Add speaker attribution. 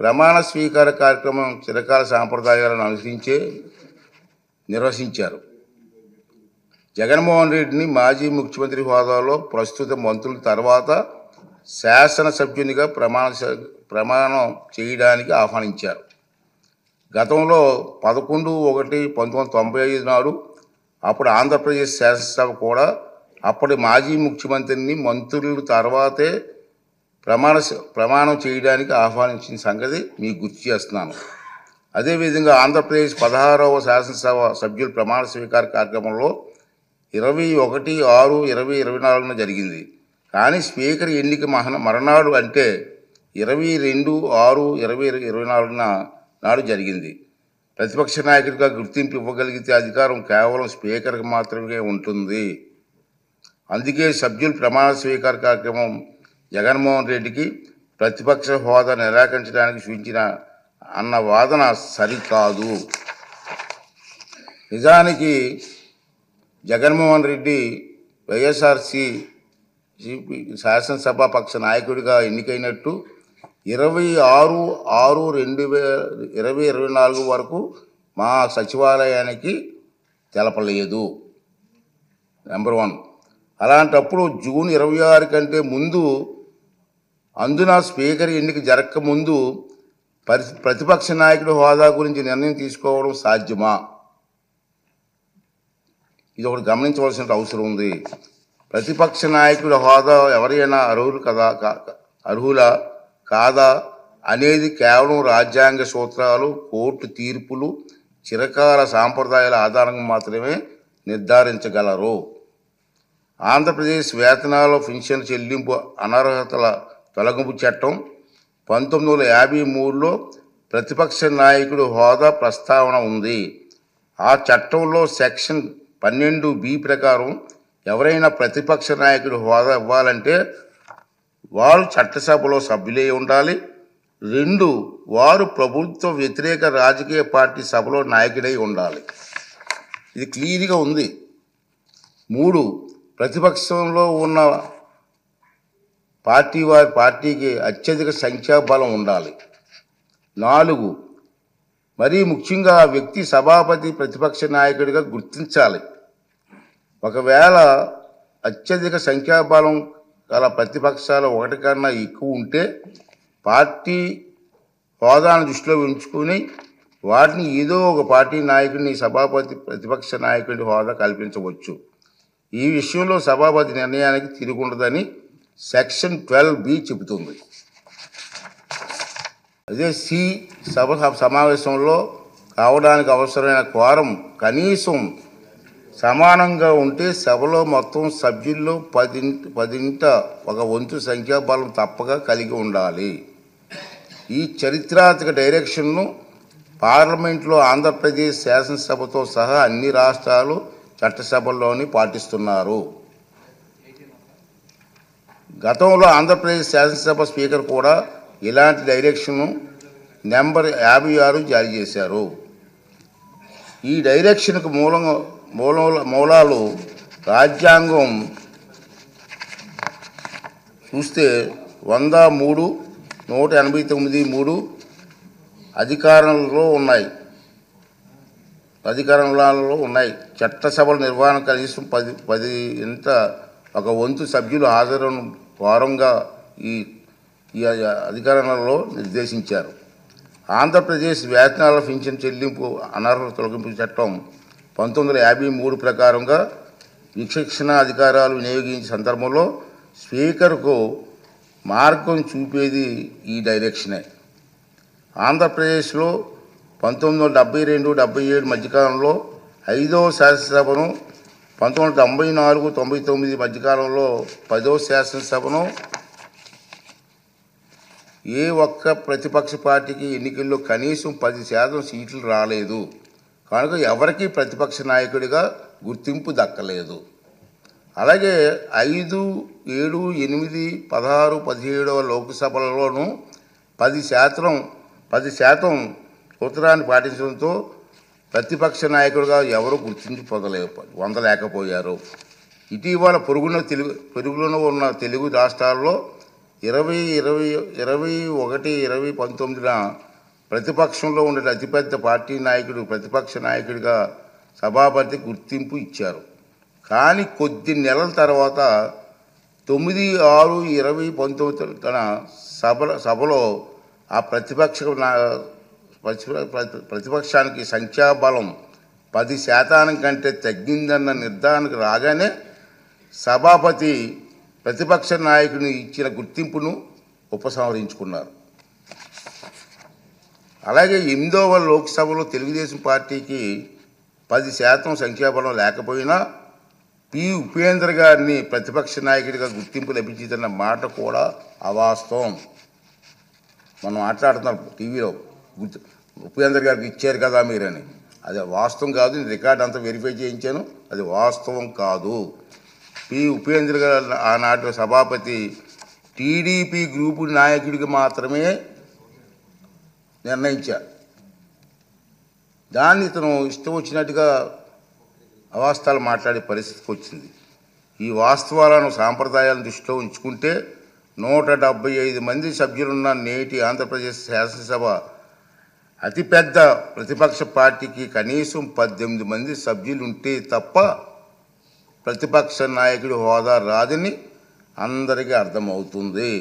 Speaker 1: ప్రమాణ స్వీకార కార్యక్రమం చిరకాల సాంప్రదాయాలను అనుసరించే నిర్వహించారు. జగన్మోహన్ రెడ్డిని మాజీ ముఖ్యమంత్రి హోదాలో ప్రస్తుత మంత్రుల తర్వాత శాసనసభ్యునిగా ప్రమాణం చేయడానికి ఆహ్వానించారు. గతంలో 11/1/1995 నాడు అప్పుడు ఆంధ్రప్రదేశ్ శాసనసభ కూడా అప్పటి మాజీ ముఖ్యమంత్రిని మంత్రుల తర్వాతే ప్రమాణం చేయడానికి ఆహ్వానించిన సంగతి మీకు గుర్తు చేస్తున్నాను. అదేవిధంగా ఆంధ్రప్రదేశ్ 16వ శాసనసభ సభ్యుల ప్రమాణ స్వీకార కార్యక్రమంలో 21/6/2024 జరిగింది. కానీ స్పీకర్ ఎన్నిక మరణాడు అంటే 22/6/2024 నాడు జరిగింది. ప్రతిపక్ష నాయకుడిగా గుర్తింపు ఇవ్వగలిగితే అధికారం కేవలం స్పీకర్కి మాత్రమే ఉంటుంది. అందుకే సభ్యుల ప్రమాణ స్వీకార కార్యక్రమం జగన్మోహన్ రెడ్డికి ప్రతిపక్ష హోదా నిరాకరించడానికి సూచించిన అన్న వాదన సరికాదు. నిజానికి జగన్మోహన్ రెడ్డి వైఎస్ఆర్సీపీ శాసనసభాపక్ష నాయకుడిగా ఎన్నికైనట్టు 26/6/2024 వరకు మా సచివాలయానికి తెలపలేదు. నెంబర్ 1. అలాంటప్పుడు జూన్ 26 కంటే ముందు, అందున స్పీకర్ ఎన్నిక జరగకముందు ప్రతిపక్ష నాయకుడి హోదా గురించి నిర్ణయం తీసుకోవడం సాధ్యమా? ఇది ఒకటి గమనించవలసిన అవసరం ఉంది. ప్రతిపక్ష నాయకుడి హోదా ఎవరైనా అర్హులా కాదా అనేది కేవలం రాజ్యాంగ సూత్రాలు, కోర్టు తీర్పులు, చిరకాల సాంప్రదాయాల ఆధారంగా మాత్రమే నిర్ధారించగలరు. ఆంధ్రప్రదేశ్ వేతనాల పెన్షన్ చెల్లింపు అనర్హతల తొలగింపు చట్టం 1953లో ప్రతిపక్ష నాయకుడి హోదా ప్రస్తావన ఉంది. ఆ చట్టంలో సెక్షన్ 12B ప్రకారం ఎవరైనా ప్రతిపక్ష నాయకుడి హోదా ఇవ్వాలంటే వారు చట్టసభలో సభ్యులై ఉండాలి. 2, వారు ప్రభుత్వ వ్యతిరేక రాజకీయ పార్టీ సభలో నాయకుడై ఉండాలి. ఇది క్లియర్గా ఉంది. 3, ప్రతిపక్షంలో ఉన్న వారి పార్టీకి అత్యధిక సంఖ్యాబలం ఉండాలి. 4, మరీ ముఖ్యంగా ఆ వ్యక్తి సభాపతి ప్రతిపక్ష నాయకుడిగా గుర్తించాలి. ఒకవేళ అత్యధిక సంఖ్యాబలం గల ప్రతిపక్షాలు 1 కన్నా ఎక్కువ ఉంటే పార్టీ హోదాను దృష్టిలో ఉంచుకుని వాటిని ఏదో ఒక పార్టీ నాయకుడిని సభాపతి ప్రతిపక్ష నాయకుడి హోదా కల్పించవచ్చు. ఈ విషయంలో సభాపతి నిర్ణయానికి తిరుగుండదని సెక్షన్ 12B చెబుతుంది. అదే సభ సమావేశంలో కావడానికి అవసరమైన క్వారం కనీసం సమానంగా ఉంటే సభలో మొత్తం సభ్యుల్లో 10ంట 1/10 సంఖ్యాబలం తప్పక కలిగి ఉండాలి. ఈ చరిత్రాత్మక డైరెక్షన్ను పార్లమెంట్లో ఆంధ్రప్రదేశ్ శాసనసభతో సహా అన్ని రాష్ట్రాలు చట్టసభల్లోని పాటిస్తున్నారు. గతంలో ఆంధ్రప్రదేశ్ శాసనసభ స్పీకర్ కూడా ఇలాంటి డైరెక్షన్ను నెంబర్ 56 జారీ చేశారు. ఈ డైరెక్షన్కు మూలాలు రాజ్యాంగం చూస్తే 103, 189(3) అధికారంలో ఉన్నాయి. చట్టసభల నిర్వహణ కనీసం 10ంట 1/10 సభ్యులు హాజరును వారంగా ఈ అధికారంలో నిర్దేశించారు. ఆంధ్రప్రదేశ్ వేతనాల పెన్షన్ చెల్లింపు అనర్హత తొలగింపు చట్టం 1953 ప్రకారంగా విచక్షణ అధికారాలు వినియోగించే సందర్భంలో స్పీకర్కు మార్గం చూపేది ఈ డైరెక్షనే. ఆంధ్రప్రదేశ్లో 1972-77 మధ్యకాలంలో 5వ శాసనసభను, 1994-99 మధ్యకాలంలో 10వ శాసనసభను ఏ ఒక్క ప్రతిపక్ష పార్టీకి ఎన్నికల్లో కనీసం 10% సీట్లు రాలేదు. కనుక ఎవరికీ ప్రతిపక్ష నాయకుడిగా గుర్తింపు దక్కలేదు. అలాగే 5, 7, 8, 16, 17వ లోక్సభలలోనూ 10% సూత్రాన్ని పాటించడంతో ప్రతిపక్ష నాయకుడిగా ఎవరు పొందలేకపోయారు. ఇటీవల పొరుగులో ఉన్న తెలుగు రాష్ట్రాల్లో 2021-2019 ప్రతిపక్షంలో ఉండే అతిపెద్ద పార్టీ నాయకుడు ప్రతిపక్ష నాయకుడిగా సభాపతి గుర్తింపు ఇచ్చారు. కానీ కొద్ది నెలల తర్వాత 9/6/2019 తన సభలో ఆ ప్రతిపక్షానికి సంఖ్యాబలం 10% కంటే తగ్గిందన్న నిర్ధారణకు రాగానే సభాపతి ప్రతిపక్ష నాయకుని ఇచ్చిన గుర్తింపును ఉపసంహరించుకున్నారు. అలాగే 8వ లోక్సభలో తెలుగుదేశం పార్టీకి 10% సంఖ్యాబలం లేకపోయినా పి. ఉపేంద్ర గారిని ప్రతిపక్ష నాయకుడిగా గుర్తింపు లభించిందన్న మాట కూడా అవాస్తవం. మనం మాట్లాడుతున్నాం టీవీలో ఉపేంద్ర గారికి ఇచ్చారు కదా మీరని. అది వాస్తవం కాదు. నేను రికార్డ్ అంతా వెరిఫై చేయించాను. అది వాస్తవం కాదు. పి. ఉపేంద్ర గారు ఆనాటి సభాపతి టీడీపీ గ్రూపు నాయకుడికి మాత్రమే నిర్ణయించారు. దాన్ని ఇతను ఇష్టం వచ్చినట్టుగా అవాస్తవాలు మాట్లాడే పరిస్థితికి వచ్చింది. ఈ వాస్తవాలను సాంప్రదాయాలను దృష్టిలో ఉంచుకుంటే 175 మంది సభ్యులున్న నేటి ఆంధ్రప్రదేశ్ శాసనసభ అతిపెద్ద ప్రతిపక్ష పార్టీకి కనీసం 18 మంది సభ్యులు ఉంటే తప్ప ప్రతిపక్ష నాయకుడి హోదా రాదని అందరికీ అర్థమవుతుంది.